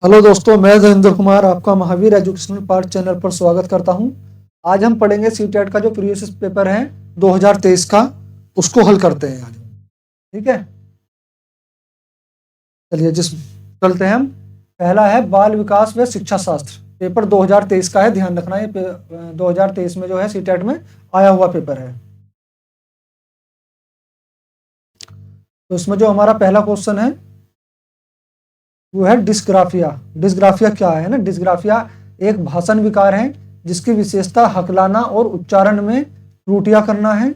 Hello दोस्तों, मैं धर्मेंद्र कुमार आपका महावीर एजुकेशनल पार्ट चैनल पर स्वागत करता हूं। आज हम पढ़ेंगे सीटेट का जो प्रीवियस पेपर है 2023 का, उसको हल करते हैं आज। ठीक है, चलिए चलते हैं हम। पहला है बाल विकास व शिक्षा शास्त्र, पेपर 2023 का है, ध्यान रखना है। 2023 में जो है सीटेट में आया हुआ पेपर है। तो इसमें जो हमारा पहला क्वेश्चन है वो है डिस्ग्राफिया। डिस्ग्राफिया क्या है ना? डिस्ग्राफिया एक भाषण विकार है जिसकी विशेषता हकलाना और उच्चारण में त्रुटियां करना है।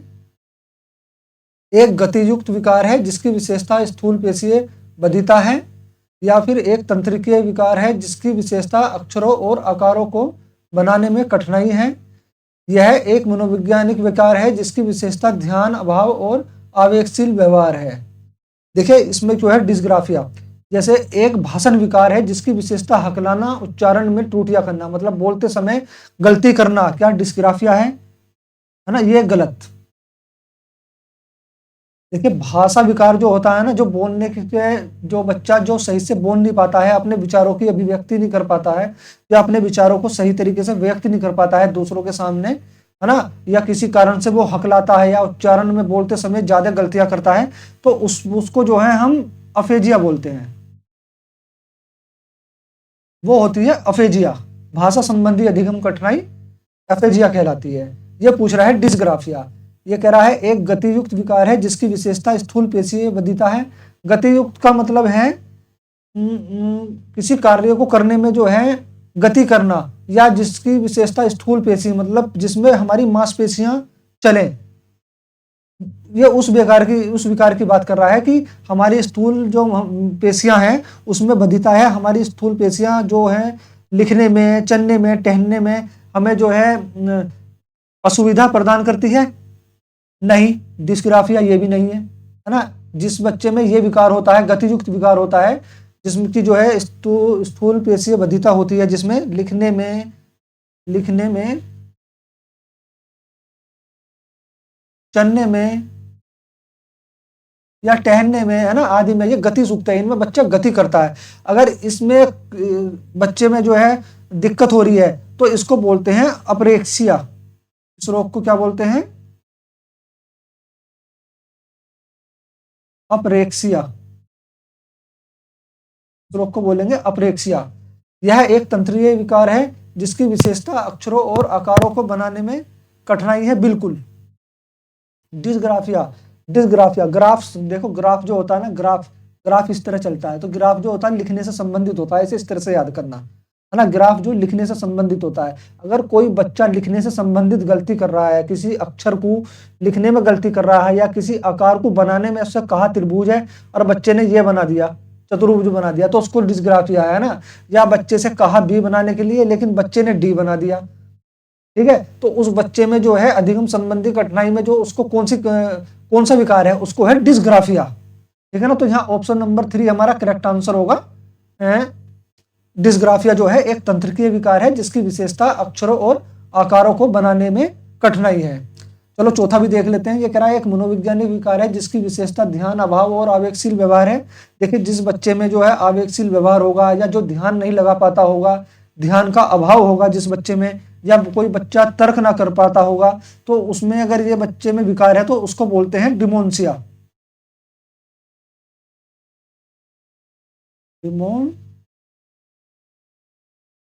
एक गतियुक्त विकार है जिसकी विशेषता स्थूल पेशीय बधिता है। या फिर एक तंत्रिकीय विकार है जिसकी विशेषता अक्षरों और आकारों को बनाने में कठिनाई है। यह एक मनोवैज्ञानिक विकार है जिसकी विशेषता ध्यान अभाव और आवेगशील व्यवहार है। देखिए, इसमें जो है डिस्ग्राफिया जैसे एक भाषण विकार है जिसकी विशेषता हकलाना, उच्चारण में त्रुटियां करना, मतलब बोलते समय गलती करना, क्या डिस्ग्राफिया है ना? ये गलत। देखिए, भाषा विकार जो होता है ना, जो बोलने के जो बच्चा जो सही से बोल नहीं पाता है, अपने विचारों की अभिव्यक्ति नहीं कर पाता है, या अपने विचारों को सही तरीके से व्यक्त नहीं कर पाता है दूसरों के सामने, है ना, या किसी कारण से वो हकलाता है या उच्चारण में बोलते समय ज्यादा गलतियां करता है, तो उसको जो है हम अफेजिया बोलते हैं। वो होती है अफेजिया, भाषा संबंधी अधिगम कठिनाई अफेजिया कहलाती है। ये पूछ रहा है डिस्ग्राफिया। ये कह रहा है एक गतियुक्त विकार है जिसकी विशेषता स्थूल पेशीय बधिता है। गतियुक्त का मतलब है किसी कार्य को करने में जो है गति करना, या जिसकी विशेषता स्थूल पेशी, मतलब जिसमें हमारी मांसपेशियां चलें। ये उस विकार की बात कर रहा है कि हमारी स्थूल जो पेशियां हैं उसमें बधिता है। हमारी स्थूल पेशियां जो है लिखने में, चलने में, टहलने में हमें जो है असुविधा प्रदान करती है? नहीं, डिस्ग्राफिया ये भी नहीं है ना? जिस बच्चे में ये विकार होता है, गतियुक्त विकार होता है, जिसमें की जो है स्थूल पेशीय बधिता होती है, जिसमें लिखने में, चलने में या टहलने में, है ना, आदि में ये गति सूक्त है, इनमें बच्चा गति करता है। अगर इसमें बच्चे में जो है दिक्कत हो रही है तो इसको बोलते हैं अप्रेक्सिया। इस रोग को क्या बोलते हैं? अप्रेक्सिया। इस रोग को बोलेंगे अप्रेक्सिया। यह एक तंत्रीय विकार है जिसकी विशेषता अक्षरों और आकारों को बनाने में कठिनाई है। बिल्कुल। डिस्ग्राफिया, डिस्ग्राफिया ग्राफ, देखो ग्राफ जो होता है ना, ग्राफ इस तरह चलता है, तो ग्राफ जो होता है लिखने से संबंधित होता है, इसे इस तरह से याद करना, है ना। ग्राफ जो लिखने से संबंधित होता है, अगर कोई बच्चा लिखने से संबंधित गलती कर रहा है, किसी अक्षर को लिखने में गलती कर रहा है, या किसी आकार को बनाने में, उससे कहा त्रिभुज है और बच्चे ने ये बना दिया, चतुर्भुज बना दिया, तो उसको डिस्ग्राफिया है ना। या बच्चे से कहा बी बनाने के लिए लेकिन बच्चे ने डी बना दिया, ठीक है, तो उस बच्चे में जो है अधिगम संबंधी कठिनाई में जो उसको कौन सा विकार है, उसको है डिस्ग्राफिया। ठीक है ना? तो यहाँ ऑप्शन नंबर 3 हमारा करेक्ट आंसर होगा। डिस्ग्राफिया जो है एक तंत्रिकीय विकार है जिसकी विशेषता अक्षरों और आकारों को बनाने में कठिनाई है। चलो चौथा भी देख लेते हैं। ये कह रहा है एक मनोवैज्ञानिक विकार है जिसकी विशेषता ध्यान अभाव और आवेगशील व्यवहार है। देखिए, जिस बच्चे में जो है आवेगशील व्यवहार होगा, या जो ध्यान नहीं लगा पाता होगा, ध्यान का अभाव होगा जिस बच्चे में, या कोई बच्चा तर्क ना कर पाता होगा, तो उसमें अगर ये बच्चे में विकार है तो उसको बोलते हैं डिमोन्सिया।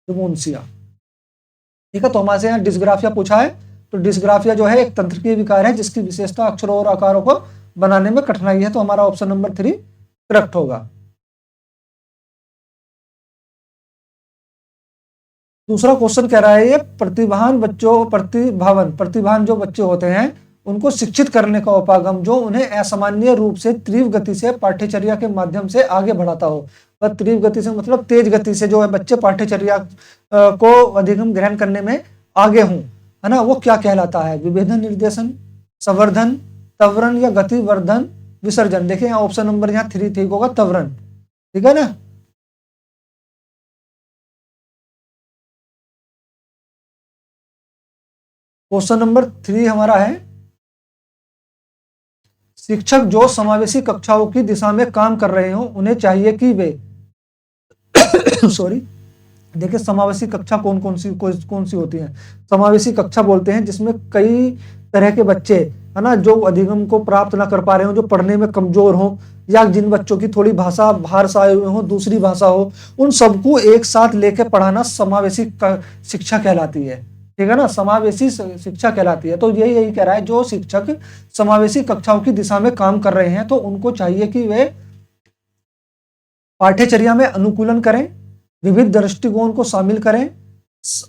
डिमोन्सिया। ठीक है, तो हमारे से यहाँ डिस्ग्राफिया पूछा है, तो डिस्ग्राफिया जो है एक तंत्रिकीय विकार है जिसकी विशेषता अक्षरों और आकारों को बनाने में कठिनाई है, तो हमारा ऑप्शन नंबर 3 करेक्ट होगा। दूसरा क्वेश्चन कह रहा है ये प्रतिभावान जो बच्चे होते हैं उनको शिक्षित करने का उपागम जो उन्हें असामान्य रूप से तीव्र गति से पाठ्यचर्या के माध्यम से आगे बढ़ाता हो। पर तीव्र गति से मतलब तेज गति से जो है बच्चे पाठ्यचर्या को अधिगम ग्रहण करने में आगे हों, है ना, वो क्या कहलाता है? विभेदन निर्देशन, संवर्धन, त्वरण, या गतिवर्धन विसर्जन। देखिए ऑप्शन नंबर यहाँ 3 ठीक होगा, त्वरण। ठीक है ना? क्वेश्चन नंबर 3 हमारा है शिक्षक जो समावेशी कक्षाओं की दिशा में काम कर रहे हो उन्हें चाहिए कि वे सॉरी। देखिए समावेशी कक्षा कौन सी होती है। समावेशी कक्षा बोलते हैं जिसमें कई तरह के बच्चे, है ना, जो अधिगम को प्राप्त ना कर पा रहे हो, जो पढ़ने में कमजोर हो, या जिन बच्चों की थोड़ी भाषा बाहर से आए हुए हो, दूसरी भाषा हो, उन सबको एक साथ लेके पढ़ाना समावेशी शिक्षा कहलाती है। ठीक है ना, समावेशी शिक्षा कहलाती है। तो यही कह रहा है, जो शिक्षक समावेशी कक्षाओं की दिशा में काम कर रहे हैं तो उनको चाहिए कि वे पाठ्यचर्या में अनुकूलन करें, विविध दृष्टिकोण को शामिल करें,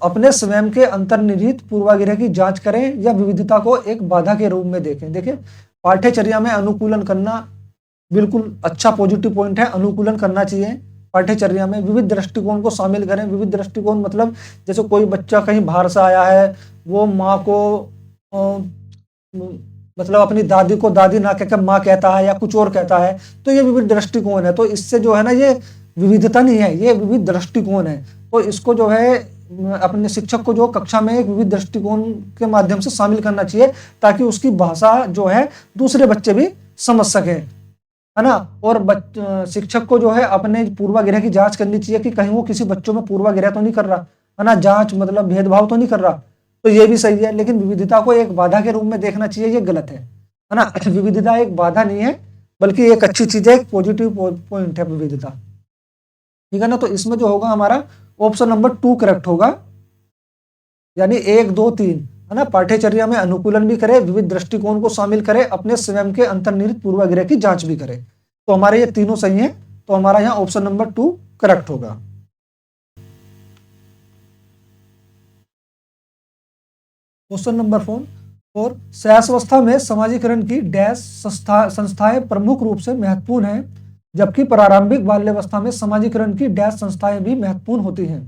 अपने स्वयं के अंतर्निहित पूर्वाग्रह की जांच करें या विविधता को एक बाधा के रूप में देखें। देखिए पाठ्यचर्या में अनुकूलन करना बिल्कुल अच्छा पॉजिटिव पॉइंट है, अनुकूलन करना चाहिए पाठ्यचर्या में। विविध दृष्टिकोण को शामिल करें। विविध दृष्टिकोण मतलब जैसे कोई बच्चा कहीं बाहर से आया है, वो माँ को मतलब अपनी दादी को दादी ना कहकर माँ कहता है या कुछ और कहता है, तो ये विविध दृष्टिकोण है। तो इससे जो है ना, ये विविधता नहीं है, ये विविध दृष्टिकोण है। तो इसको जो है अपने शिक्षक को जो कक्षा में एक विविध दृष्टिकोण के माध्यम से शामिल करना चाहिए, ताकि उसकी भाषा जो है दूसरे बच्चे भी समझ सके, है ना। और शिक्षक को जो है अपने पूर्वाग्रह की जांच करनी चाहिए कि कहीं वो किसी बच्चों में पूर्वाग्रह तो नहीं कर रहा, है ना, जांच मतलब भेदभाव तो नहीं कर रहा। तो ये भी सही है, लेकिन विविधता को एक बाधा के रूप में देखना चाहिए, ये गलत है ना। विविधता एक बाधा नहीं है, बल्कि एक अच्छी चीज है, एक पॉजिटिव पॉइंट है विविधता। ठीक है ना। तो इसमें जो होगा हमारा ऑप्शन नंबर 2 करेक्ट होगा, यानी 1 2 3, है ना। पाठ्यचर्या में अनुकूलन भी करे, विविध दृष्टिकोण को शामिल करे, अपने स्वयं के अंतर्निहित पूर्वाग्रह की जांच भी करे। तो हमारे ये तीनों सही हैं, तो हमारा यहाँ ऑप्शन नंबर 2 करेक्ट होगा। क्वेश्चन नंबर 4, शैशवावस्था में समाजीकरण की डैश संस्थाएं प्रमुख रूप से महत्वपूर्ण हैं, जबकि प्रारंभिक बाल्यावस्था में समाजीकरण की डैश संस्थाएं भी महत्वपूर्ण होती हैं।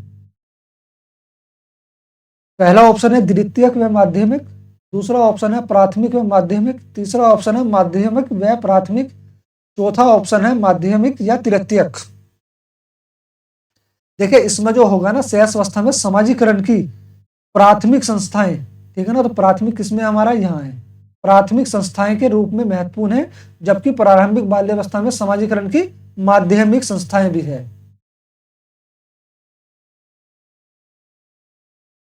पहला ऑप्शन है द्वितीयक व माध्यमिक, दूसरा ऑप्शन है प्राथमिक व माध्यमिक, तीसरा ऑप्शन है माध्यमिक व प्राथमिक, चौथा ऑप्शन है माध्यमिक या तृतीयक। देखिए इसमें जो होगा ना, शैशवावस्था में समाजीकरण की प्राथमिक संस्थाएं, ठीक है ना, तो प्राथमिक किसमें हमारा यहाँ है, प्राथमिक संस्थाएं के रूप में महत्वपूर्ण है, जबकि प्रारंभिक बाल्यावस्था में समाजीकरण की माध्यमिक संस्थाएं भी है।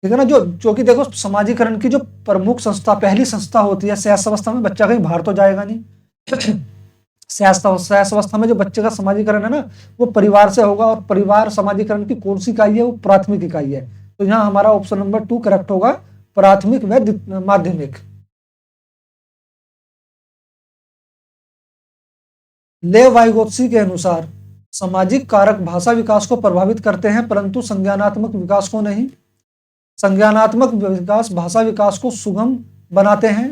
ठीक है ना। जो कि देखो समाजीकरण की जो प्रमुख संस्था, पहली संस्था होती है शैशवावस्था में, बच्चा कहीं बाहर तो जाएगा नहीं। शैशवावस्था में जो बच्चे का समाजीकरण है ना, वो परिवार से होगा, और परिवार समाजीकरण की कौन सी इकाई है, वो प्राथमिक इकाई है। तो यहाँ हमारा ऑप्शन नंबर 2 करेक्ट होगा, प्राथमिक व माध्यमिक। लेव वाइगोत्स्की के अनुसार सामाजिक कारक भाषा विकास को प्रभावित करते हैं, परंतु संज्ञानात्मक विकास को नहीं। संज्ञानात्मक विकास भाषा विकास को सुगम बनाते हैं।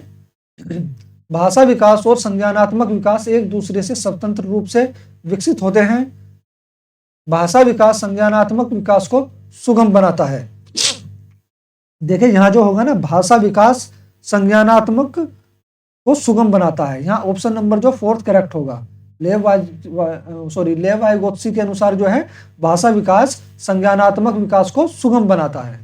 भाषा विकास और संज्ञानात्मक विकास एक दूसरे से स्वतंत्र रूप से विकसित होते हैं। भाषा विकास संज्ञानात्मक विकास को सुगम बनाता है। देखिए यहाँ जो होगा ना, भाषा विकास संज्ञानात्मक को सुगम बनाता है, यहाँ ऑप्शन नंबर जो 4 करेक्ट होगा। लेव वाइगोत्स्की के अनुसार जो है, भाषा विकास संज्ञानात्मक विकास को सुगम बनाता है।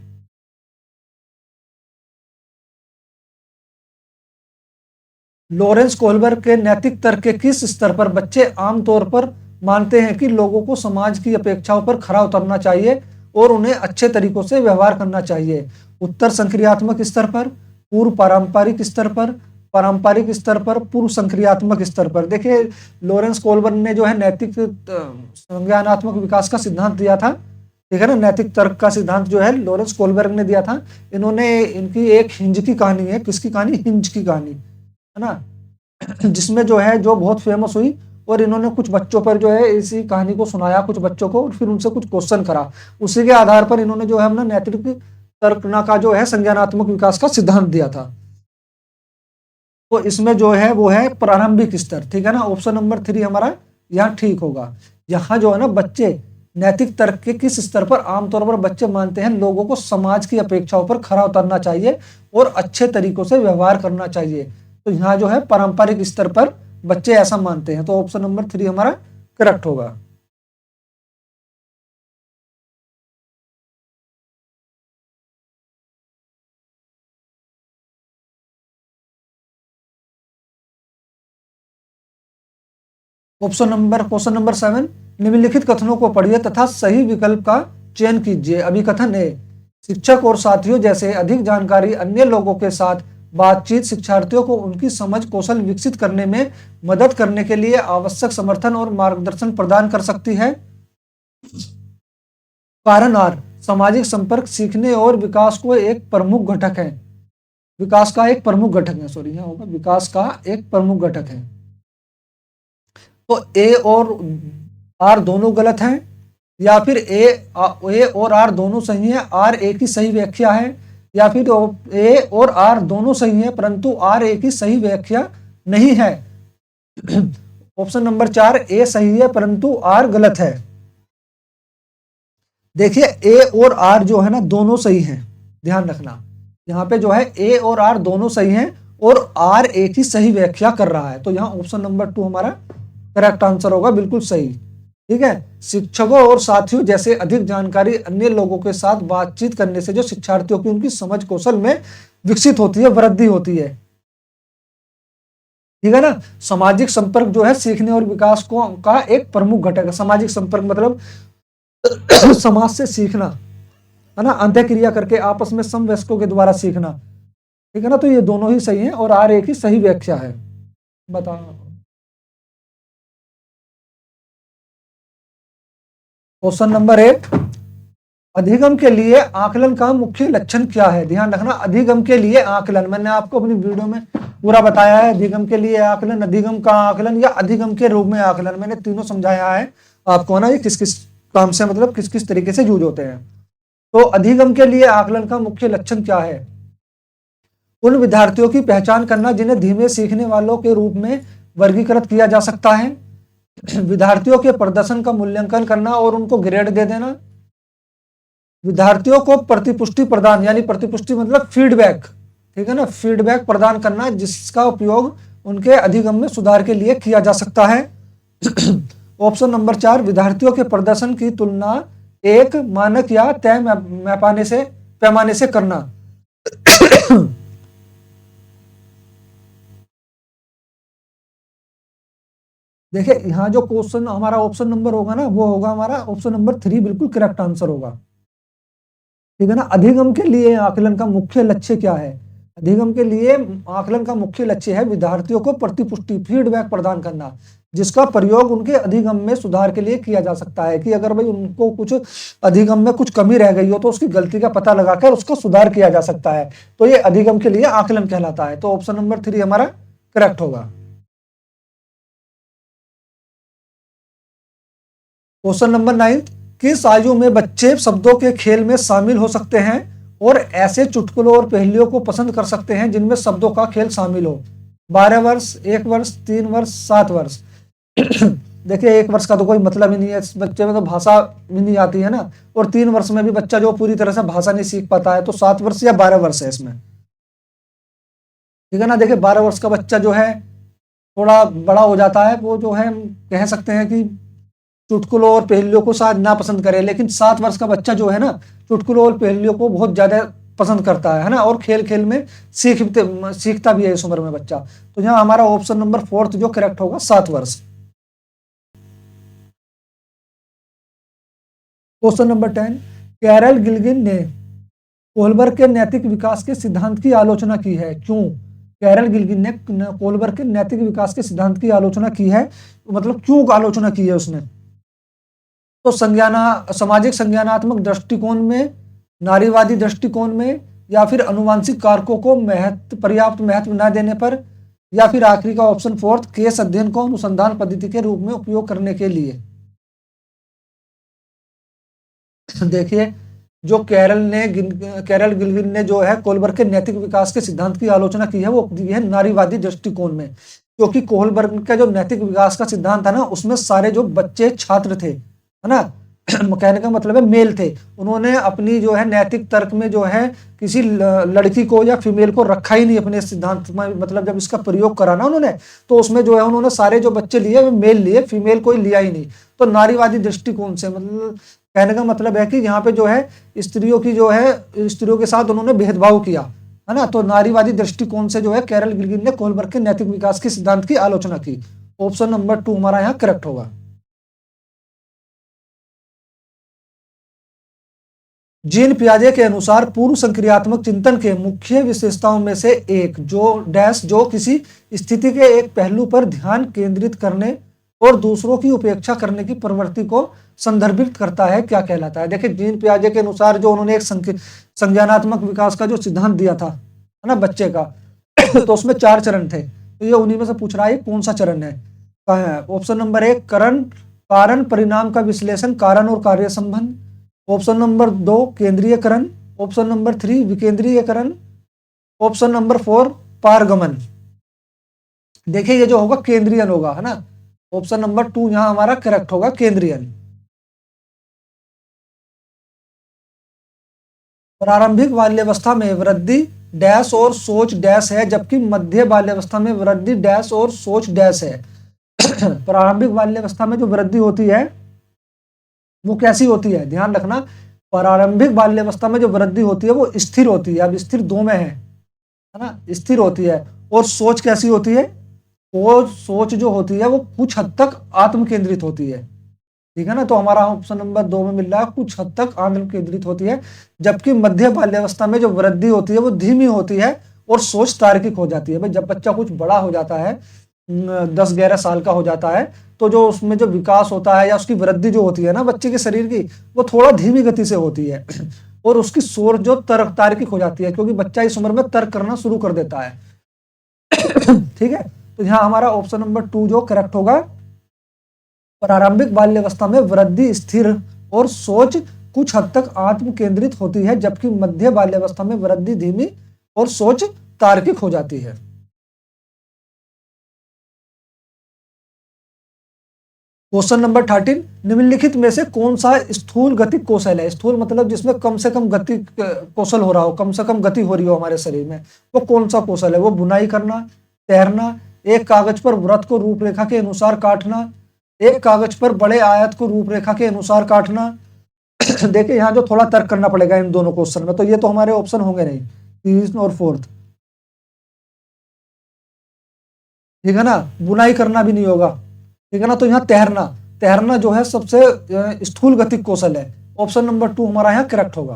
लॉरेंस कोहलबर्ग के नैतिक तर्क के किस स्तर पर बच्चे आमतौर पर मानते हैं कि लोगों को समाज की अपेक्षाओं पर खरा उतरना चाहिए और उन्हें अच्छे तरीकों से व्यवहार करना चाहिए? उत्तर संक्रियात्मक स्तर पर, पूर्व पारंपरिक स्तर पर, पारंपरिक स्तर पर, पूर्व संक्रियात्मक स्तर पर। देखिए लॉरेंस कोहलबर्ग ने जो है नैतिक संज्ञानात्मक विकास का सिद्धांत दिया था, ठीक है ना। नैतिक तर्क का सिद्धांत जो है लॉरेंस कोहलबर्ग ने दिया था। इनकी एक हिंज की कहानी है, किसकी कहानी, हिंज की कहानी, है ना, जिसमें जो है जो बहुत फेमस हुई, और इन्होंने कुछ बच्चों पर जो है इसी कहानी को सुनाया कुछ बच्चों को, और फिर उनसे कुछ क्वेश्चन करा, उसी के आधार पर इन्होंने जो है अपना नैतिक तर्क का जो है संज्ञानात्मक विकास का सिद्धांत दिया था। तो इसमें जो है वो है प्रारंभिक स्तर, ठीक है ना। ऑप्शन नंबर 3 हमारा यहाँ ठीक होगा। यहाँ जो है ना, बच्चे नैतिक तर्क के किस स्तर पर आमतौर पर बच्चे मानते हैं लोगों को समाज की अपेक्षाओं पर खरा उतरना चाहिए और अच्छे तरीकों से व्यवहार करना चाहिए। तो यहाँ जो है पारंपरिक स्तर पर बच्चे ऐसा मानते हैं, तो ऑप्शन नंबर 3 हमारा करेक्ट होगा। क्वेश्चन नंबर 7, निम्नलिखित कथनों को पढ़िए तथा सही विकल्प का चयन कीजिए। अभिकथन ए, शिक्षक और साथियों जैसे अधिक जानकारी अन्य लोगों के साथ बातचीत शिक्षार्थियों को उनकी समझ कौशल विकसित करने में मदद करने के लिए आवश्यक समर्थन और मार्गदर्शन प्रदान कर सकती है। कारण आर, सामाजिक संपर्क सीखने और विकास को एक प्रमुख घटक है, विकास का एक प्रमुख घटक है, सॉरी यहाँ होगा विकास का एक प्रमुख घटक है। तो ए और आर दोनों गलत हैं, या फिर ए और आर दोनों सही है, आर ए की सही व्याख्या है, या फिर ए और आर दोनों सही है परंतु आर ए की सही व्याख्या नहीं है। ऑप्शन नंबर 4 ए सही है परंतु आर गलत है। देखिए ए और आर जो है ना दोनों सही हैं, ध्यान रखना यहाँ पे जो है ए और आर दोनों सही हैं और आर ए की सही व्याख्या कर रहा है, तो यहाँ ऑप्शन नंबर 2 हमारा करेक्ट आंसर होगा, बिल्कुल सही। ठीक है, शिक्षकों और साथियों जैसे अधिक जानकारी अन्य लोगों के साथ बातचीत करने से जो शिक्षार्थियों की उनकी समझ कौशल में विकसित होती है, वृद्धि होती है। ठीक है ना, सामाजिक संपर्क जो है सीखने और विकास को का एक प्रमुख घटक है। सामाजिक संपर्क मतलब समाज से सीखना, है ना, अंतःक्रिया करके आपस में समवयस्कों के द्वारा सीखना। ठीक है ना, तो ये दोनों ही सही हैं और आर ए की सही व्याख्या है। बताओ क्वेश्चन नंबर 8, अधिगम के लिए आकलन का मुख्य लक्षण क्या है। ध्यान रखना, अधिगम के लिए आकलन, मैंने आपको अपनी वीडियो में पूरा बताया है, अधिगम के लिए आकलन, अधिगम का आकलन या अधिगम के रूप में आकलन, मैंने तीनों समझाया है आपको ना, ये किस किस काम से मतलब किस किस तरीके से यूज होते हैं। तो अधिगम के लिए आकलन का मुख्य लक्षण क्या है, उन विद्यार्थियों की पहचान करना जिन्हें धीमे सीखने वालों के रूप में वर्गीकृत किया जा सकता है, विद्यार्थियों के प्रदर्शन का मूल्यांकन करना और उनको ग्रेड दे देना, विद्यार्थियों को प्रतिपुष्टि प्रदान, यानी प्रतिपुष्टि मतलब फीडबैक, ठीक है ना, फीडबैक प्रदान करना जिसका उपयोग उनके अधिगम में सुधार के लिए किया जा सकता है। ऑप्शन नंबर 4, विद्यार्थियों के प्रदर्शन की तुलना एक मानक या तय पैमाने से करना। देखिए यहाँ जो क्वेश्चन हमारा ऑप्शन नंबर होगा ना, वो होगा हमारा ऑप्शन नंबर 3, बिल्कुल करेक्ट आंसर होगा। ठीक है ना, अधिगम के लिए आकलन का मुख्य लक्ष्य क्या है, अधिगम के लिए आकलन का मुख्य लक्ष्य है विद्यार्थियों को प्रतिपुष्टि फीडबैक प्रदान करना जिसका प्रयोग उनके अधिगम में सुधार के लिए किया जा सकता है, कि अगर भाई उनको कुछ अधिगम में कुछ कमी रह गई हो तो उसकी गलती का पता लगाकर उसका सुधार किया जा सकता है, तो ये अधिगम के लिए आकलन कहलाता है। तो ऑप्शन नंबर 3 हमारा करेक्ट होगा। क्वेश्चन नंबर 9, किस आयु में बच्चे शब्दों के खेल में शामिल हो सकते हैं और ऐसे चुटकुलों और पहेलियों को पसंद कर सकते हैं जिनमें शब्दों का खेल शामिल हो। 12 वर्ष, 1 वर्ष, 3 वर्ष, 7 वर्ष। देखिए 1 वर्ष का तो कोई मतलब ही नहीं है, इस बच्चे में तो भाषा भी नहीं आती है ना, और 3 वर्ष में भी बच्चा जो पूरी तरह से भाषा नहीं सीख पाता है, तो 7 वर्ष या 12 वर्ष है इसमें। ठीक है ना, देखिए 12 वर्ष का बच्चा जो है थोड़ा बड़ा हो जाता है, वो जो है कह सकते हैं कि चुटकुलों और पहेलियों को शायद ना पसंद करे, लेकिन 7 वर्ष का बच्चा जो है ना चुटकुलों और पहेलियों को बहुत ज्यादा पसंद करता है ना, और खेल खेल में सीखता भी है इस उम्र में बच्चा। तो यहाँ हमारा ऑप्शन नंबर 4 जो करेक्ट होगा 7 वर्ष। क्वेश्चन नंबर 10, कैरल गिल्गिन ने कोलबर्ग के नैतिक विकास के सिद्धांत की आलोचना की है, क्यों। कैरल गिल्गिन ने कोलबर्ग के नैतिक विकास के सिद्धांत की आलोचना की है, मतलब क्यों आलोचना की है उसने। तो सामाजिक संज्ञानात्मक दृष्टिकोण में, नारीवादी दृष्टिकोण में, या फिर अनुवांशिक कारकों को पर्याप्त महत्व न देने पर, या फिर आखिरी का ऑप्शन 4 केस अध्ययन को अनुसंधान पद्धति के रूप में उपयोग करने के लिए। देखिए जो कैरल गिल्गिन ने जो है कोलबर्ग के नैतिक विकास के सिद्धांत की आलोचना की है, वो की है नारीवादी दृष्टिकोण में, क्योंकि कोलबर्ग का जो नैतिक विकास का सिद्धांत था ना, उसमें सारे जो बच्चे छात्र थे, है ना, कहने का मतलब है मेल थे, उन्होंने अपनी जो है नैतिक तर्क में जो है किसी लड़की को या फीमेल को रखा ही नहीं अपने सिद्धांत में, मतलब जब इसका प्रयोग करा ना उन्होंने, तो उसमें जो है उन्होंने सारे जो बच्चे लिए वो मेल लिए, फीमेल कोई लिया ही नहीं। तो नारीवादी दृष्टिकोण से मतलब कहने का मतलब है कि यहाँ पे जो है स्त्रियों के साथ उन्होंने भेदभाव किया, है ना, तो नारीवादी दृष्टिकोण से जो है कैरल गिल्गिन ने कोलबर्ग के नैतिक विकास के सिद्धांत की आलोचना की। ऑप्शन नंबर 2 हमारा यहाँ करेक्ट होगा। जीन पियाजे के अनुसार पूर्व संक्रियात्मक चिंतन के मुख्य विशेषताओं में से एक जो किसी स्थिति के एक पहलू पर ध्यान केंद्रित करने और दूसरों की उपेक्षा करने की प्रवृत्ति को संदर्भित करता है, क्या कहलाता है? देखिए, जीन पियाजे के अनुसार जो उन्होंने एक संज्ञानात्मक विकास का जो सिद्धांत दिया था, है ना, बच्चे का तो उसमें 4 चरण थे। तो ये उन्हीं में से पूछ रहा है कौन सा चरण है। ऑप्शन नंबर 1 कारण परिणाम का विश्लेषण, कारण और कार्य संबंध। ऑप्शन नंबर 2 केंद्रीयकरण। ऑप्शन नंबर 3 विकेंद्रीयकरण। ऑप्शन नंबर 4 पारगमन। देखिए, ये जो होगा केंद्रीयन होगा, है ना। ऑप्शन नंबर 2 यहां हमारा करेक्ट होगा, केंद्रीयन। प्रारंभिक बाल्यावस्था में वृद्धि डैश और सोच डैश है, जबकि मध्य बाल्यावस्था में वृद्धि डैश और सोच डैश है। प्रारंभिक बाल्यावस्था में जो वृद्धि होती है वो कैसी होती है, ध्यान रखना। प्रारंभिक बाल्यावस्था में जो वृद्धि होती है वो स्थिर होती है। अब स्थिर 2 में है ना, स्थिर होती है। और सोच कैसी होती है? वो सोच जो होती है वो कुछ हद तक आत्म केंद्रित होती है, ठीक है ना। तो हमारा ऑप्शन नंबर 2 में मिल रहा है, कुछ हद तक आत्म केंद्रित होती है। जबकि मध्य बाल्यावस्था में जो वृद्धि होती है वो धीमी होती है और सोच तार्किक हो जाती है। भाई, जब बच्चा कुछ बड़ा हो जाता है, 10-11 साल का हो जाता है, तो जो उसमें जो विकास होता है या उसकी वृद्धि जो होती है ना बच्चे के शरीर की, वो थोड़ा धीमी गति से होती है और उसकी सोच जो तार्किक हो जाती है, क्योंकि बच्चा इस उम्र में तर्क करना शुरू कर देता है। ठीक है, तो यहाँ हमारा ऑप्शन नंबर 2 जो करेक्ट होगा। प्रारंभिक बाल्यावस्था में वृद्धि स्थिर और सोच कुछ हद तक आत्म केंद्रित होती है, जबकि मध्य बाल्यावस्था में वृद्धि धीमी और सोच तार्किक हो जाती है। क्वेश्चन नंबर 13, निम्नलिखित में से कौन सा स्थूल गतिक कौशल है? स्थूल मतलब जिसमें कम से कम गति कौशल हो रहा हो, कम से कम गति हो रही हो हमारे शरीर में, वो कौन सा कौशल है? वो बुनाई करना, तैरना, एक कागज पर वृत्त को रूपरेखा के अनुसार काटना, एक कागज पर बड़े आयत को रूपरेखा के अनुसार काटना। देखिए, यहाँ जो थोड़ा तर्क करना पड़ेगा इन दोनों क्वेश्चन में, तो ये तो हमारे ऑप्शन होंगे नहीं, 3 और 4, ठीक है ना। बुनाई करना भी नहीं होगा, ठीक है ना। तो यहाँ तैरना, तैरना जो है सबसे स्थूल गतिक कौशल है। ऑप्शन नंबर 2 हमारा यहाँ करेक्ट होगा।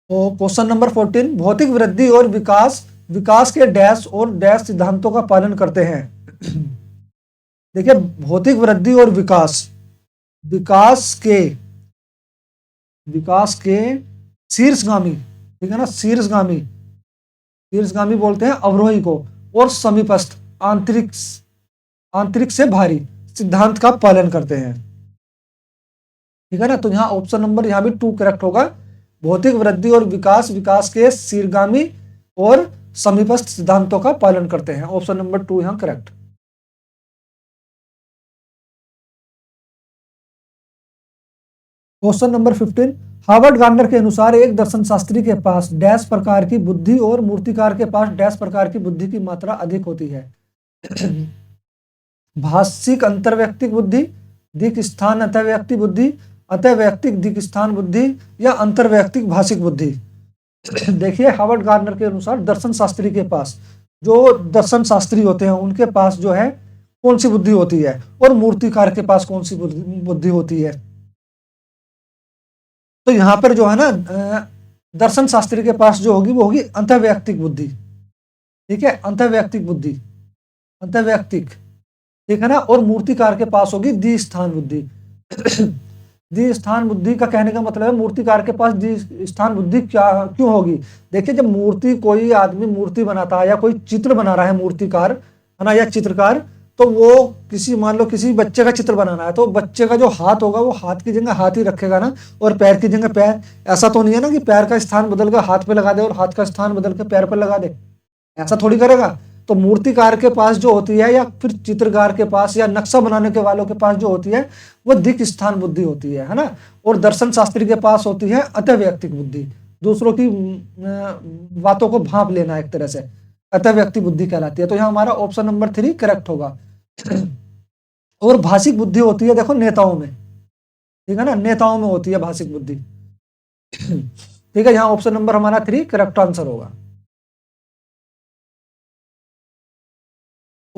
तो क्वेश्चन नंबर 14, भौतिक वृद्धि और विकास विकास के डैश और डैश सिद्धांतों का पालन करते हैं। देखिए, भौतिक वृद्धि और विकास विकास के शीर्षगामी, ठीक है ना, शीर्षगामी बोलते हैं अवरोही को, और समीपस्थ आंतरिक आंतरिक से भारी सिद्धांत का पालन करते हैं, ठीक है ना। तो यहाँ ऑप्शन नंबर यहाँ भी 2 करेक्ट होगा। भौतिक वृद्धि और विकास विकास के शीर्षगामी और समीपस्थ सिद्धांतों का पालन करते हैं। ऑप्शन नंबर 2 यहाँ correct. Question number 15, Harvard gardener के अनुसार एक दर्शन शास्त्री के पास डैश प्रकार की बुद्धि और मूर्तिकार के पास डैश प्रकार की बुद्धि की मात्रा अधिक होती है। भाषिक अंतर्वैयक्तिक बुद्धि, दिक स्थान अतःवैयक्तिक बुद्धि, अतःवैयक्तिक दिक स्थान बुद्धि, या अंतर्वैयक्तिक भाषिक बुद्धि। देखिए, हार्वर्ड गार्डनर के अनुसार दर्शन शास्त्री के पास, जो दर्शन शास्त्री होते हैं उनके पास जो है कौन सी बुद्धि होती है, और मूर्तिकार के पास कौन सी बुद्धि होती है। तो यहां पर जो है ना, दर्शन शास्त्री के पास जो होगी वो होगी अंतर्वैयक्तिक बुद्धि, ठीक है, अंतर्वैयक्तिक बुद्धि, अंतर्वैयक्तिक, ठीक है ना। और मूर्तिकार के पास होगी द्वि स्थान बुद्धि। द्वि स्थान बुद्धि का कहने का मतलब है मूर्तिकार के पास द्वि स्थान बुद्धि क्या क्यों होगी? देखिए, जब कोई आदमी मूर्ति बनाता है या कोई चित्र बना रहा है, मूर्तिकार है ना या चित्रकार, तो वो मान लो किसी बच्चे का चित्र बनाना है, तो बच्चे का जो हाथ होगा वो हाथ की जगह हाथ ही रखेगा ना, और पैर की जगह पैर। ऐसा तो नहीं है ना कि पैर का स्थान बदल कर हाथ पे लगा दे और हाथ का स्थान बदल के पैर पर लगा दे, ऐसा थोड़ी करेगा। तो मूर्तिकार के पास जो होती है, या फिर चित्रकार के पास या नक्शा बनाने के वालों के पास जो होती है, वो दिक स्थान बुद्धि होती है ना। और दर्शन शास्त्री के पास होती है अतःवैयक्तिक बुद्धि, दूसरों की बातों को भांप लेना, एक तरह से अतःवैयक्तिक बुद्धि कहलाती है। तो यहाँ हमारा ऑप्शन नंबर 3 करेक्ट होगा। और भाषिक बुद्धि होती है, देखो, नेताओं में, ठीक है ना, नेताओं में होती है भाषिक बुद्धि। ठीक है, यहाँ ऑप्शन नंबर हमारा 3 करेक्ट आंसर होगा।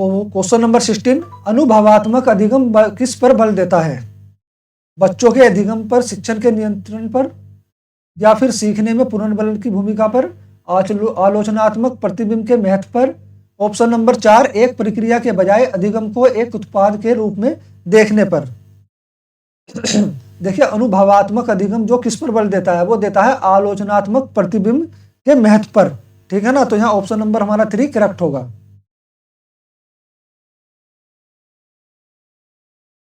क्वेश्चन नंबर 16, अनुभवात्मक अधिगम किस पर बल देता है? बच्चों के अधिगम पर, शिक्षण के नियंत्रण पर, या फिर सीखने में पुनर्बल की भूमिका पर, आलोचनात्मक प्रतिबिंब के महत्व पर? ऑप्शन नंबर 4, एक प्रक्रिया के बजाय अधिगम को एक उत्पाद के रूप में देखने पर। देखिए, अनुभवात्मक अधिगम जो किस पर बल देता है? वो देता है आलोचनात्मक प्रतिबिंब के महत्व पर। ठीक है ना, तो यहाँ ऑप्शन नंबर हमारा 3 करेक्ट होगा।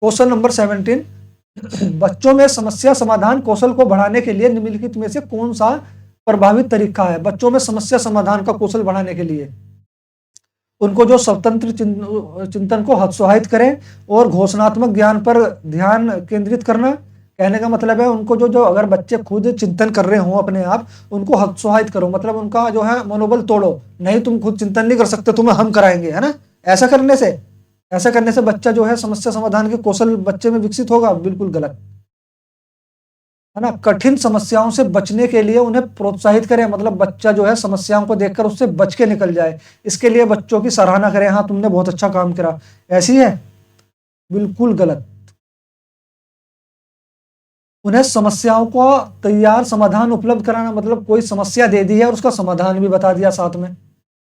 क्वेश्चन नंबर 17, बच्चों में समस्या समाधान कौशल को बढ़ाने के लिए निम्नलिखित में से कौन सा प्रभावित तरीका है? बच्चों में समस्या समाधान का कौशल बढ़ाने के लिए उनको जो स्वतंत्र चिंतन को हतोत्साहित करें और घोषणात्मक ज्ञान पर ध्यान केंद्रित करना। कहने का मतलब है उनको जो अगर बच्चे खुद चिंतन कर रहे हो अपने आप, उनको हतोत्साहित करो, मतलब उनका जो है मनोबल तोड़ो, नहीं तुम खुद चिंतन नहीं कर सकते, तुम्हें हम कराएंगे, है ना। ऐसा करने से बच्चा जो है समस्या समाधान के कौशल बच्चे में विकसित होगा? बिल्कुल गलत, है ना। कठिन समस्याओं से बचने के लिए उन्हें प्रोत्साहित करें, मतलब बच्चा जो है समस्याओं को देखकर उससे बच के निकल जाए, इसके लिए बच्चों की सराहना करें, हाँ तुमने बहुत अच्छा काम करा, ऐसी है? बिल्कुल गलत। उन्हें समस्याओं को तैयार समाधान उपलब्ध कराना, मतलब कोई समस्या दे दी है और उसका समाधान भी बता दिया साथ में।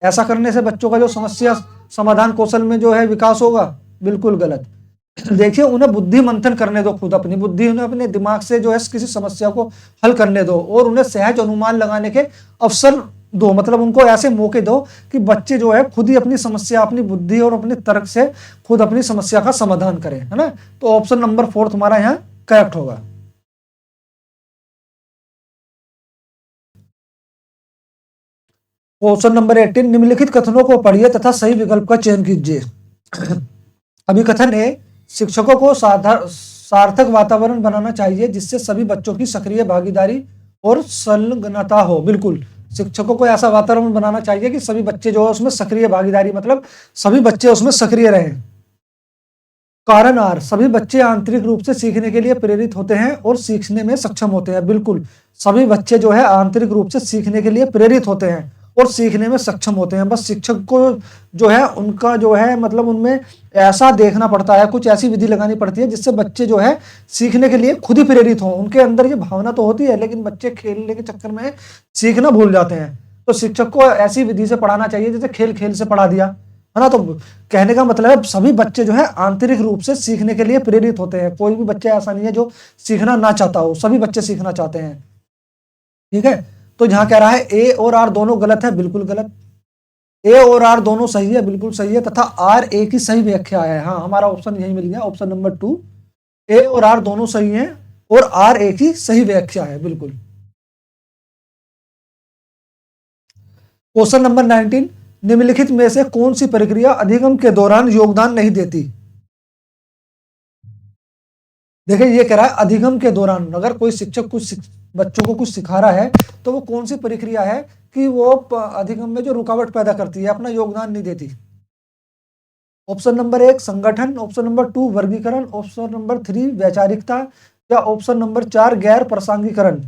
ऐसा करने से बच्चों का जो समस्या समाधान कौशल में जो है विकास होगा? बिल्कुल गलत। देखिए, उन्हें बुद्धि मंथन करने दो, खुद अपनी बुद्धि, उन्हें अपने दिमाग से जो है किसी समस्या को हल करने दो और उन्हें सहज अनुमान लगाने के अवसर दो, मतलब उनको ऐसे मौके दो कि बच्चे जो है खुद ही अपनी समस्या, अपनी बुद्धि और अपने तर्क से खुद अपनी समस्या का समाधान करें, है ना। तो ऑप्शन नंबर 4 हमारा यहाँ करेक्ट होगा। क्वेश्चन नंबर 18, निम्नलिखित कथनों को पढ़िए तथा सही विकल्प का चयन कीजिए। अभिकथन ए, शिक्षकों को सार्थक वातावरण बनाना चाहिए जिससे सभी बच्चों की सक्रिय भागीदारी और संलग्नता हो। बिल्कुल, शिक्षकों को ऐसा वातावरण बनाना चाहिए कि सभी बच्चे जो है उसमें सक्रिय भागीदारी, मतलब सभी बच्चे उसमें सक्रिय रहें। कारण आर, सभी बच्चे आंतरिक रूप से सीखने के लिए प्रेरित होते हैं और सीखने में सक्षम होते हैं। बिल्कुल, सभी बच्चे जो है आंतरिक रूप से सीखने के लिए प्रेरित होते हैं और सीखने में सक्षम होते हैं। बस शिक्षक को जो है उनका जो है मतलब उनमें ऐसा देखना पड़ता है, कुछ ऐसी विधि लगानी पड़ती है जिससे बच्चे जो है सीखने के लिए खुद ही प्रेरित हों। उनके अंदर ये भावना तो होती है, लेकिन बच्चे खेलने के चक्कर में सीखना भूल जाते हैं। तो शिक्षक को ऐसी विधि से पढ़ाना चाहिए जैसे खेल खेल से पढ़ा दिया, है ना। तो कहने का मतलब है सभी बच्चे जो है आंतरिक रूप से सीखने के लिए प्रेरित होते हैं। कोई भी बच्चा ऐसा नहीं है जो सीखना ना चाहता हो, सभी बच्चे सीखना चाहते हैं। ठीक है, तो जहां कह रहा है ए और आर दोनों गलत है, बिल्कुल गलत। ए और आर दोनों सही है, बिल्कुल सही है, तथा आर ए की सही व्याख्या है। हाँ, हमारा ऑप्शन यही मिल गया, ऑप्शन नंबर 2, ए और आर दोनों सही हैं और आर ए की सही व्याख्या है, बिल्कुल। क्वेश्चन नंबर 19, निम्नलिखित में से कौन सी प्रक्रिया अधिगम के दौरान योगदान नहीं देती? देखिए, ये कह रहा है अधिगम के दौरान अगर कोई शिक्षक कुछ बच्चों को कुछ सिखा रहा है तो वो कौन सी प्रक्रिया है कि वो अधिगम में जो रुकावट पैदा करती है, अपना योगदान नहीं देती? ऑप्शन नंबर 1 संगठन, ऑप्शन नंबर 2 वर्गीकरण, ऑप्शन नंबर 3 वैचारिकता, या ऑप्शन नंबर 4 गैर प्रासंगिकरण।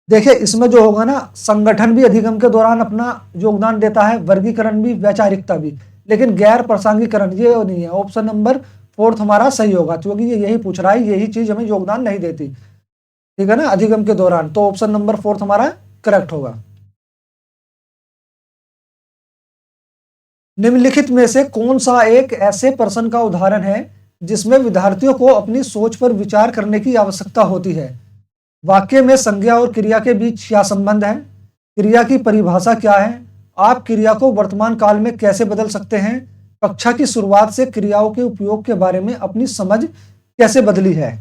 देखिए, इसमें जो होगा ना, संगठन भी अधिगम के दौरान अपना योगदान देता है, वर्गीकरण भी, वैचारिकता भी, लेकिन गैर प्रासंगिकरण ये नहीं है। ऑप्शन नंबर 4 हमारा सही होगा, क्योंकि ये यही पूछ रहा है, यही चीज हमें योगदान नहीं देती, ठीक है ना, अधिगम के दौरान। तो ऑप्शन नंबर 4 हमारा करेक्ट होगा। निम्नलिखित में से कौन सा एक ऐसे प्रश्न का उदाहरण है जिसमें विद्यार्थियों को अपनी सोच पर विचार करने की आवश्यकता होती है? वाक्य में संज्ञा और क्रिया के बीच क्या संबंध है? क्रिया की परिभाषा क्या है? आप क्रिया को वर्तमान काल में कैसे बदल सकते हैं? कक्षा की शुरुआत से क्रियाओं के उपयोग के बारे में अपनी समझ कैसे बदली है?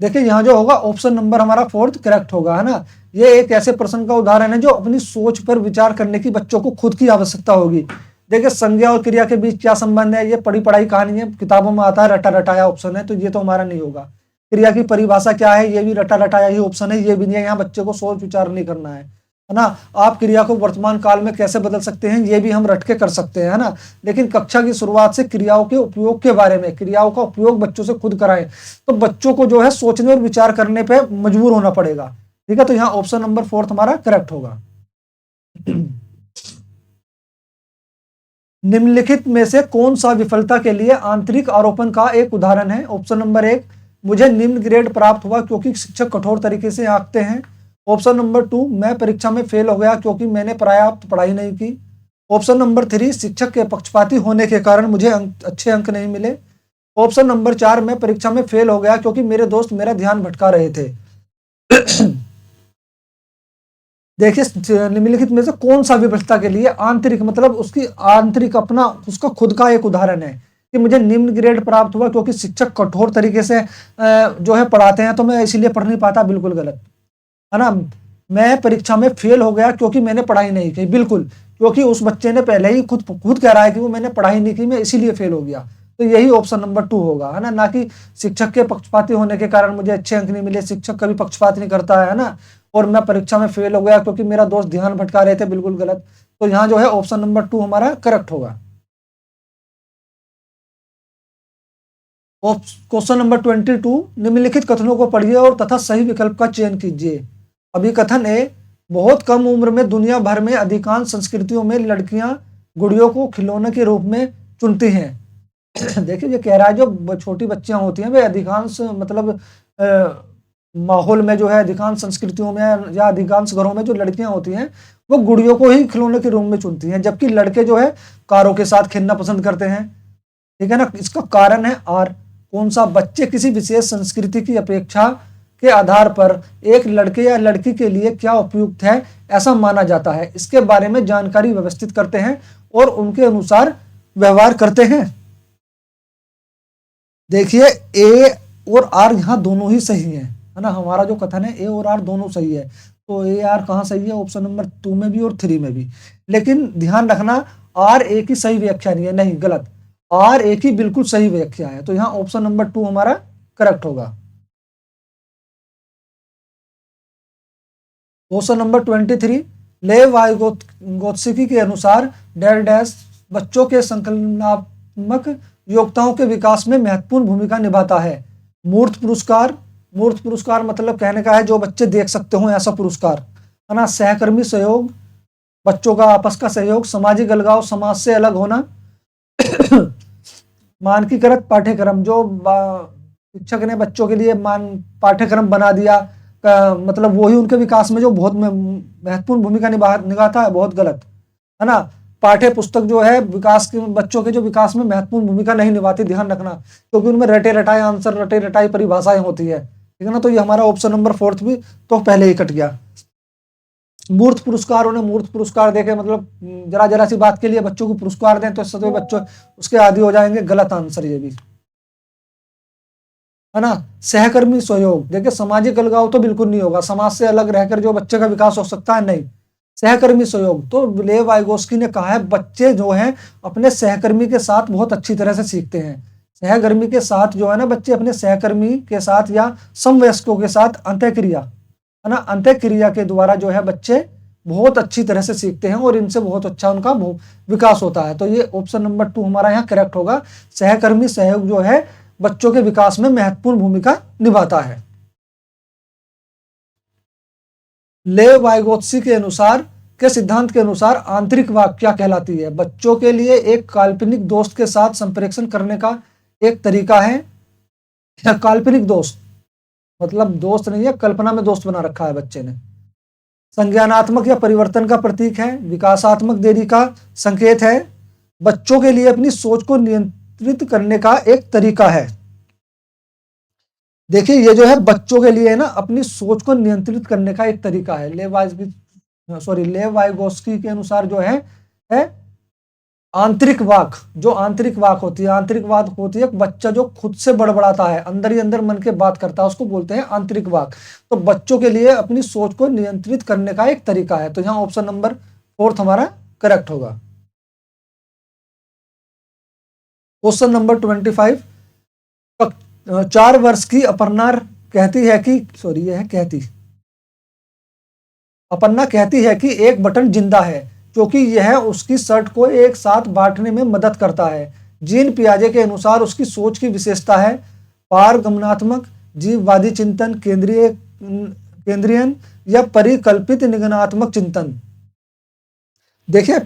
देखिए, यहां जो होगा ऑप्शन नंबर हमारा 4 करेक्ट होगा, है ना। ये एक ऐसे प्रश्न का उदाहरण है जो अपनी सोच पर विचार करने की बच्चों को खुद की आवश्यकता होगी। देखिए, संज्ञा और क्रिया के बीच क्या संबंध है? ये पढ़ी पढ़ाई कहानी है, किताबों में आता है, रटा रटाया ऑप्शन है, तो ये तो हमारा नहीं होगा। क्रिया की परिभाषा क्या है? ये भी रटा रटाया ही ऑप्शन है, ये भी नहीं है। यहाँ बच्चे को सोच विचार नहीं करना है। है ना। आप क्रिया को वर्तमान काल में कैसे बदल सकते हैं ये भी हम रट के कर सकते हैं, है ना। लेकिन कक्षा की शुरुआत से क्रियाओं के उपयोग के बारे में, क्रियाओं का उपयोग बच्चों से खुद कराएं, तो बच्चों को जो है सोचने और विचार करने पे मजबूर होना पड़ेगा। ठीक है, तो यहाँ ऑप्शन नंबर 4 हमारा करेक्ट होगा। निम्नलिखित में से कौन सा विफलता के लिए आंतरिक आरोपण का एक उदाहरण है? ऑप्शन नंबर 1, मुझे निम्न ग्रेड प्राप्त हुआ क्योंकि शिक्षक कठोर तरीके से आंकते हैं। ऑप्शन नंबर 2, मैं परीक्षा में फेल हो गया क्योंकि मैंने पर्याप्त पढ़ाई नहीं की। ऑप्शन नंबर 3, शिक्षक के पक्षपाती होने के कारण मुझे अच्छे अंक नहीं मिले। ऑप्शन नंबर 4, मैं परीक्षा में फेल हो गया क्योंकि मेरे दोस्त मेरा ध्यान भटका रहे थे। देखिए निम्नलिखित में से कौन सा विफलता के लिए आंतरिक, मतलब उसकी आंतरिक अपना उसका खुद का एक उदाहरण है कि मुझे निम्न ग्रेड प्राप्त हुआ क्योंकि शिक्षक कठोर तरीके से जो है पढ़ाते हैं तो मैं इसीलिए पढ़ नहीं पाता, बिल्कुल गलत, है ना। मैं परीक्षा में फेल हो गया क्योंकि मैंने पढ़ाई नहीं की, बिल्कुल, क्योंकि उस बच्चे ने पहले ही खुद कह रहा है कि वो मैंने पढ़ाई नहीं की, मैं इसीलिए फेल हो गया। तो यही ऑप्शन नंबर 2 होगा, है ना कि शिक्षक के पक्षपाती होने के कारण मुझे अच्छे अंक नहीं मिले। शिक्षक कभी पक्षपात नहीं करता है ना। और मैं परीक्षा में फेल हो गया क्योंकि मेरा दोस्त ध्यान भटका रहे थे, बिल्कुल गलत। तो यहाँ जो है ऑप्शन नंबर 2 हमारा करेक्ट होगा। क्वेश्चन नंबर 22, निम्नलिखित कथनों को पढ़िए और तथा सही विकल्प का चयन कीजिए। अभी कथन ए, बहुत कम उम्र में दुनिया भर में अधिकांश संस्कृतियों में लड़कियां गुड़ियों को खिलौने के रूप में चुनती हैं। देखिए ये कह रहा है जो छोटी बच्चियां होती हैं वे अधिकांश मतलब माहौल में जो है अधिकांश संस्कृतियों में या अधिकांश घरों में जो लड़कियां होती हैं वो गुड़ियों को ही खिलौने के रूप में चुनती हैं, जबकि लड़के जो है कारों के साथ खेलना पसंद करते हैं। ठीक है ना। इसका कारण है आर, कौन सा? बच्चे किसी विशेष संस्कृति की अपेक्षा के आधार पर एक लड़के या लड़की के लिए क्या उपयुक्त है ऐसा माना जाता है, इसके बारे में जानकारी व्यवस्थित करते हैं और उनके अनुसार व्यवहार करते हैं। देखिए ए और आर यहाँ दोनों ही सही है ना। हमारा जो कथन है ए और आर दोनों सही है। तो ए आर कहाँ सही है? ऑप्शन नंबर 2 में भी और 3 में भी। लेकिन ध्यान रखना आर ए की सही व्याख्या नहीं है, नहीं गलत, आर ए की बिल्कुल सही व्याख्या है। तो यहाँ ऑप्शन नंबर 2 हमारा करेक्ट होगा। क्वेश्चन नंबर 23, लेव वाइगोत्स्की के अनुसार डैश डैश बच्चों के संकलनात्मक योग्यताओं के विकास में महत्वपूर्ण भूमिका निभाता है। मूर्त पुरस्कार, मूर्त पुरस्कार मतलब कहने का है जो बच्चे देख सकते हो ऐसा पुरस्कार, है ना। सहकर्मी सहयोग, बच्चों का आपस का सहयोग। सामाजिक अलगाव, समाज से अलग होना। मानकीकृत पाठ्यक्रम, जो शिक्षक ने बच्चों के लिए पाठ्यक्रम बना दिया, मतलब वही उनके विकास में जो बहुत महत्वपूर्ण भूमिका निभाता है, बहुत गलत, है ना। पाठ्य पुस्तक जो है विकास के बच्चों के जो विकास में महत्वपूर्ण भूमिका नहीं निभाती, ध्यान रखना, क्योंकि उनमें रटे रटाए आंसर, रटे रटाई परिभाषाएं होती है। ठीक है ना। तो ये हमारा ऑप्शन नंबर 4 भी तो पहले ही कट गया। मूर्त पुरस्कार, उन्हें मूर्त पुरस्कार देके मतलब जरा जरा सी बात के लिए बच्चों को पुरस्कार दें तो इससे तो बच्चों उसके आदी हो जाएंगे, गलत आंसर ये भी, है ना। सहकर्मी सहयोग, देखिए सामाजिक अलगाव तो बिल्कुल नहीं होगा, समाज से अलग रहकर जो बच्चे का विकास हो सकता है, नहीं। सहकर्मी सहयोग तो लेव वाइगोत्स्की ने कहा है बच्चे जो हैं अपने सहकर्मी के साथ बहुत अच्छी तरह से सीखते हैं। सहकर्मी के साथ जो है ना, बच्चे अपने सहकर्मी के साथ या समवयस्कों के साथ अंतःक्रिया, है ना, अंतःक्रिया के द्वारा जो है बच्चे बहुत अच्छी तरह से सीखते हैं और इनसे बहुत अच्छा उनका विकास होता है। तो ये ऑप्शन नंबर 2 हमारा यहाँ करेक्ट होगा। सहकर्मी सहयोग जो है बच्चों के विकास में महत्वपूर्ण भूमिका निभाता है। लेव वाइगोत्स्की के अनुसार के सिद्धांत के अनुसार आंतरिक वाक क्या कहलाती है? बच्चों के लिए एक काल्पनिक दोस्त के साथ संप्रेषण करने का एक तरीका है। या काल्पनिक दोस्त मतलब दोस्त नहीं है, कल्पना में दोस्त बना रखा है बच्चे ने। संज्ञानात्मक या परिवर्तन का प्रतीक है। विकासात्मक देरी का संकेत है। बच्चों के लिए अपनी सोच को नियंत्रित करने का एक तरीका है। देखिए ये जो है बच्चों के लिए ना अपनी सोच को नियंत्रित करने का एक तरीका है। लेव वाइगोत्स्की के अनुसार जो है आंतरिक वाक, जो आंतरिक वाक होती है, आंतरिक वाक होती है बच्चा जो खुद से बड़बड़ाता है, अंदर ही अंदर मन के बात करता है, उसको बोलते हैं आंतरिक वाक। तो बच्चों के लिए अपनी सोच को नियंत्रित करने का एक तरीका है। तो यहाँ ऑप्शन नंबर 4 हमारा करेक्ट होगा। क्वेश्चन नंबर 25, 4 वर्ष की अपर्णा कहती है कि, सॉरी यह है कहती, अपर्णा कहती है कि एक बटन जिंदा है क्योंकि यह उसकी शर्ट को एक साथ बांटने में मदद करता है। जीन पियाजे के अनुसार उसकी सोच की विशेषता है पारगमनात्मक, जीववादी चिंतन, केंद्रीयन या परिकल्पित निगमनात्मक चिंतन। देखिए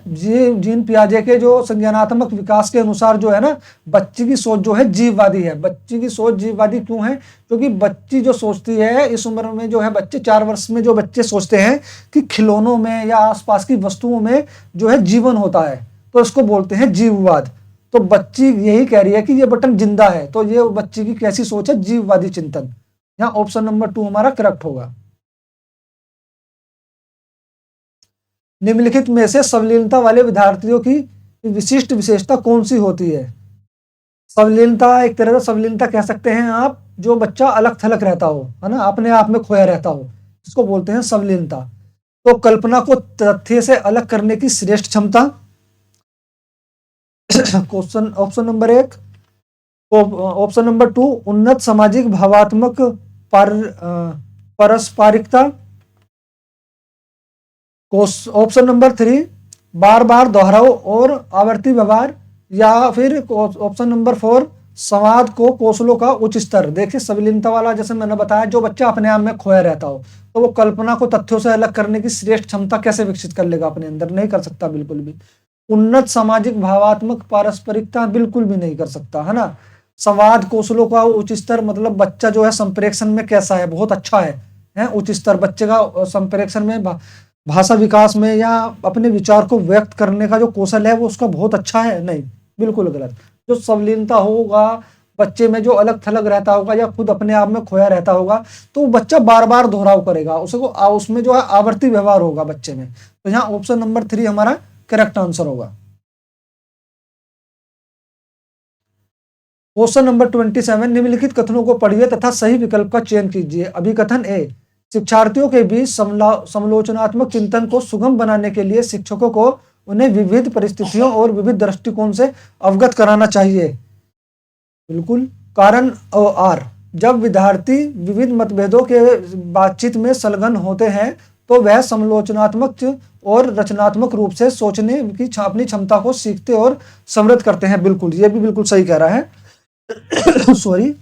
जीन पियाजे के जो संज्ञानात्मक विकास के अनुसार जो है ना, बच्ची की सोच जो है जीववादी है। बच्ची की सोच जीववादी क्यों है? क्योंकि बच्ची जो सोचती है इस उम्र में जो है, बच्चे 4 वर्ष में जो बच्चे सोचते हैं कि खिलौनों में या आसपास की वस्तुओं में जो है जीवन होता है, तो इसको बोलते हैं जीववाद। तो बच्ची यही कह रही है कि ये बटन जिंदा है, तो ये बच्ची की कैसी सोच है? जीववादी चिंतन। यहाँ ऑप्शन नंबर 2 हमारा करेक्ट होगा। निम्नलिखित में से संलीनता वाले विद्यार्थियों की विशिष्ट विशेषता कौन सी होती है? संलीनता, एक तरह से संलीनता कह सकते हैं आप, जो बच्चा अलग थलग रहता हो, है ना, अपने आप में खोया रहता हो, इसको बोलते हैं संलीनता। तो कल्पना को तथ्य से अलग करने की श्रेष्ठ क्षमता। Question option number 1। Option number 2 उन्नत सामाजिक भावात्मक पारस्परिकता। ऑप्शन नंबर 3 बार बार दोहराओ और आवर्ती व्यवहार, या फिर ऑप्शन नंबर 4 संवाद को कौशलों का उच्च स्तर। देखिए संलीनता वाला जैसे मैंने बताया, जो बच्चा अपने आप में खोया रहता हो, तो वो कल्पना को तथ्यों से अलग करने की श्रेष्ठ क्षमता कैसे विकसित कर लेगा अपने अंदर? नहीं कर सकता बिल्कुल भी। उन्नत सामाजिक भावात्मक पारस्परिकता बिल्कुल भी नहीं कर सकता, है ना। संवाद कौशलों का उच्च स्तर मतलब बच्चा जो है संप्रेषण में कैसा है? बहुत अच्छा है उच्च स्तर बच्चे का संप्रेषण में, भाषा विकास में, या अपने विचार को व्यक्त करने का जो कौशल है वो उसका बहुत अच्छा है? नहीं, बिल्कुल गलत। जो संलीनता होगा बच्चे में, जो अलग थलग रहता होगा या खुद अपने आप में खोया रहता होगा, तो बच्चा बार बार दोहराव करेगा, उसमें जो है आवर्ती व्यवहार होगा बच्चे में। तो यहाँ ऑप्शन नंबर 3 हमारा करेक्ट आंसर होगा। क्वेश्चन नंबर 27, निम्नलिखित कथनों को पढ़िए तथा सही विकल्प का चयन कीजिए। अभिकथन ए, शिक्षार्थियों के बीच समालोचनात्मक चिंतन को सुगम बनाने के लिए शिक्षकों को उन्हें विविध परिस्थितियों और विविध दृष्टिकोण से अवगत कराना चाहिए। बिल्कुल। कारण आर, जब विद्यार्थी विविध मतभेदों के बातचीत में संलग्न होते हैं तो वह समालोचनात्मक और रचनात्मक रूप से सोचने की अपनी क्षमता को सीखते और समृद्ध करते हैं। बिल्कुल, ये भी बिल्कुल सही कह रहा है। सॉरी,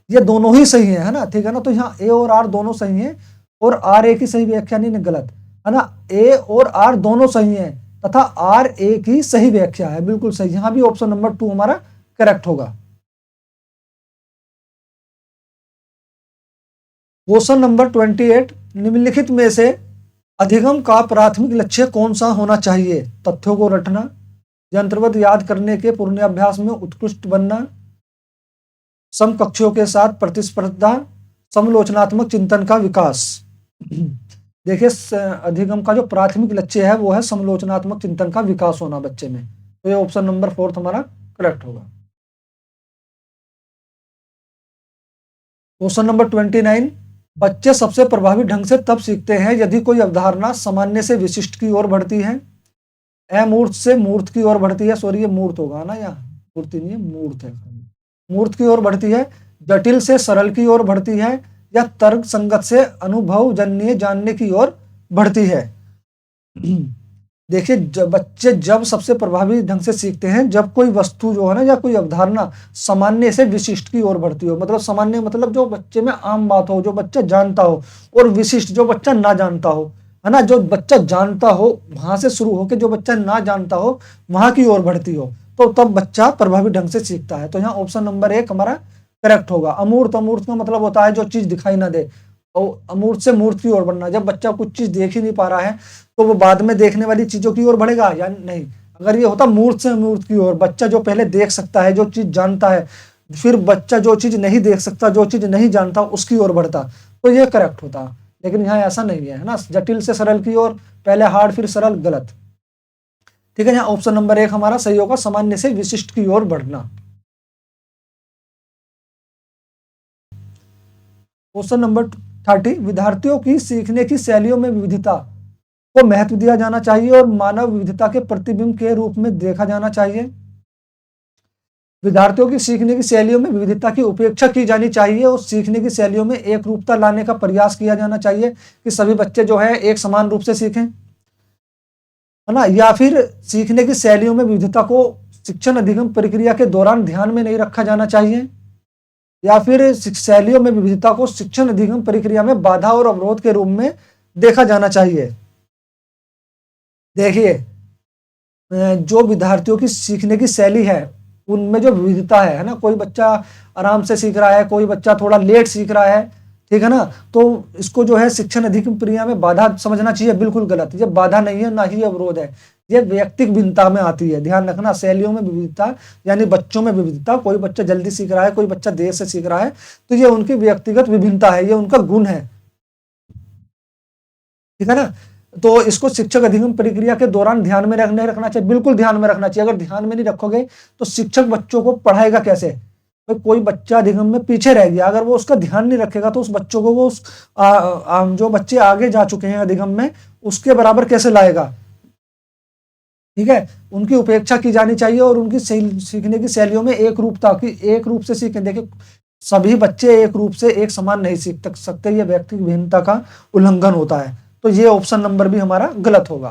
ये दोनों ही सही है ना, ठीक है ना। तो यहाँ ए और आर दोनों सही हैं, और आर ए की सही व्याख्या नहीं, गलत है ना। ए और आर दोनों सही हैं तथा आर ए की सही व्याख्या है, बिल्कुल सही। यहाँ भी ऑप्शन नंबर 2 हमारा करेक्ट होगा। क्वेश्चन नंबर 28, निम्नलिखित में से अधिगम का प्राथमिक लक्ष्य कौन सा होना चाहिए? तथ्यों को रटना, यंत्रवत याद करने के पूर्वाभ्यास में उत्कृष्ट बनना, समकक्षों के साथ प्रतिस्पर्धा, समालोचनात्मक चिंतन का विकास। देखिए अधिगम का जो प्राथमिक लक्ष्य है वो है समालोचनात्मक चिंतन का विकास होना बच्चे में, तो ये ऑप्शन नंबर 4 हमारा करेक्ट होगा। क्वेश्चन नंबर 29, बच्चे सबसे प्रभावी ढंग से तब सीखते हैं यदि कोई अवधारणा सामान्य से विशिष्ट की ओर बढ़ती है, अमूर्त से मूर्त की ओर बढ़ती है, सॉरी ये मूर्त होगा ना, यहाँ मूर्ति नहीं है, मूर्त है, मूर्त की ओर बढ़ती है, जटिल से सरल की ओर बढ़ती है, या तर्क संगत से अनुभव जन्य जानने की ओर बढ़ती है। देखिए बच्चे जब सबसे प्रभावी ढंग से सीखते हैं जब कोई वस्तु जो है ना या कोई अवधारणा सामान्य से विशिष्ट की ओर बढ़ती हो। मतलब सामान्य मतलब जो बच्चे में आम बात हो, जो बच्चा जानता हो, और विशिष्ट जो बच्चा ना जानता हो, है ना। जो बच्चा जानता हो वहां से शुरू होकर जो बच्चा ना जानता हो वहां की ओर बढ़ती हो, तो तब बच्चा प्रभावी ढंग से सीखता है। तो यहाँ ऑप्शन नंबर 1 हमारा करेक्ट होगा। अमूर्त, अमूर्त का मतलब होता है जो चीज दिखाई ना दे, और अमूर्त से मूर्त की ओर बढ़ना, जब बच्चा कुछ चीज देख ही नहीं पा रहा है तो वो बाद में देखने वाली चीजों की ओर बढ़ेगा या नहीं। अगर ये होता मूर्त से मूर्त की ओर, बच्चा जो पहले देख सकता है, जो चीज जानता है, फिर बच्चा जो चीज नहीं देख सकता, जो चीज नहीं जानता, उसकी ओर बढ़ता, तो ये करेक्ट होता। लेकिन यहाँ ऐसा नहीं है ना, जटिल से सरल की ओर, पहले हार्ड फिर सरल, गलत। ठीक है, यहाँ ऑप्शन नंबर 1 हमारा सही होगा, सामान्य से विशिष्ट की ओर बढ़ना। क्वेश्चन नंबर 30, विद्यार्थियों की सीखने की शैलियों में विविधता को महत्व दिया जाना चाहिए और मानव विविधता के प्रतिबिंब के रूप में देखा जाना चाहिए। विद्यार्थियों की सीखने की शैलियों में विविधता की उपेक्षा की जानी चाहिए और सीखने की शैलियों में एक रूपता लाने का प्रयास किया जाना चाहिए कि सभी बच्चे जो है एक समान रूप से सीखें, है ना। या फिर सीखने की शैलियों में विविधता को शिक्षण अधिगम प्रक्रिया के दौरान ध्यान में नहीं रखा जाना चाहिए, या फिर शैलियों में विविधता को शिक्षण अधिगम प्रक्रिया में बाधा और अवरोध के रूप में देखा जाना चाहिए। देखिए, जो विद्यार्थियों की सीखने की शैली है उनमें जो विविधता है ना, कोई बच्चा आराम से सीख रहा है, कोई बच्चा थोड़ा लेट सीख रहा है, ठीक है ना, तो इसको जो है शिक्षण अधिगम प्रक्रिया में बाधा समझना चाहिए, बिल्कुल गलत। ये बाधा नहीं है, ना ही अवरोध है, ये व्यक्तिगत भिन्नता में आती है। ध्यान रखना, शैलियों में विविधता यानी बच्चों में विविधता, कोई बच्चा जल्दी सीख रहा है, कोई बच्चा देर से सीख रहा है, तो ये उनकी व्यक्तिगत विभिन्नता है, ये उनका गुण है, ठीक है ना। तो इसको शिक्षक अधिगम प्रक्रिया के दौरान ध्यान में रखना चाहिए, बिल्कुल ध्यान में रखना चाहिए। अगर ध्यान में नहीं रखोगे तो शिक्षक बच्चों को पढ़ाएगा कैसे? तो कोई बच्चा अधिगम में पीछे रह गया, अगर वो उसका ध्यान नहीं रखेगा तो उस बच्चों को वो जो बच्चे आगे जा चुके हैं अधिगम में उसके बराबर कैसे लाएगा, ठीक है। उनकी उपेक्षा की जानी चाहिए और उनकी सीखने की शैलियों में एक रूपता की, एक रूप से सीखें। देखिए, सभी बच्चे एक रूप से एक समान नहीं सीख सकते, ये व्यक्तिगत भिन्नता का उल्लंघन होता है। तो ये ऑप्शन नंबर भी हमारा गलत होगा,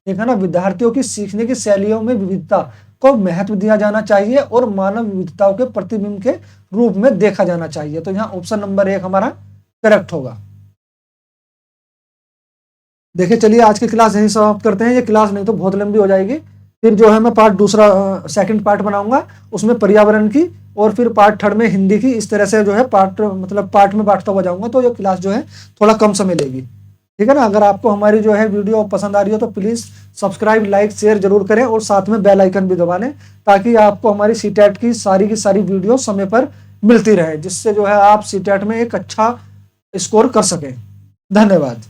ठीक है ना। विद्यार्थियों की सीखने की शैलियों में विविधता को महत्व दिया जाना चाहिए और मानव विविधताओं के प्रतिबिंब के रूप में देखा जाना चाहिए। तो यहाँ ऑप्शन नंबर 1 हमारा करेक्ट होगा। देखिए, चलिए आज की क्लास यहीं समाप्त करते हैं। ये क्लास नहीं तो बहुत लंबी हो जाएगी, फिर जो है मैं सेकंड पार्ट बनाऊंगा, उसमें पर्यावरण की, और फिर पार्ट 3 में हिंदी की। इस तरह से जो है पार्ट में बांटता हुआ जाऊंगा, तो ये क्लास जो है थोड़ा कम समय लेगी, ठीक है ना। अगर आपको हमारी जो है वीडियो पसंद आ रही हो तो प्लीज सब्सक्राइब, लाइक, शेयर जरूर करें और साथ में बेल आइकन भी दबा लें, ताकि आपको हमारी सीटेट की सारी वीडियो समय पर मिलती रहे, जिससे जो है आप सीटेट में एक अच्छा स्कोर कर सकें। धन्यवाद।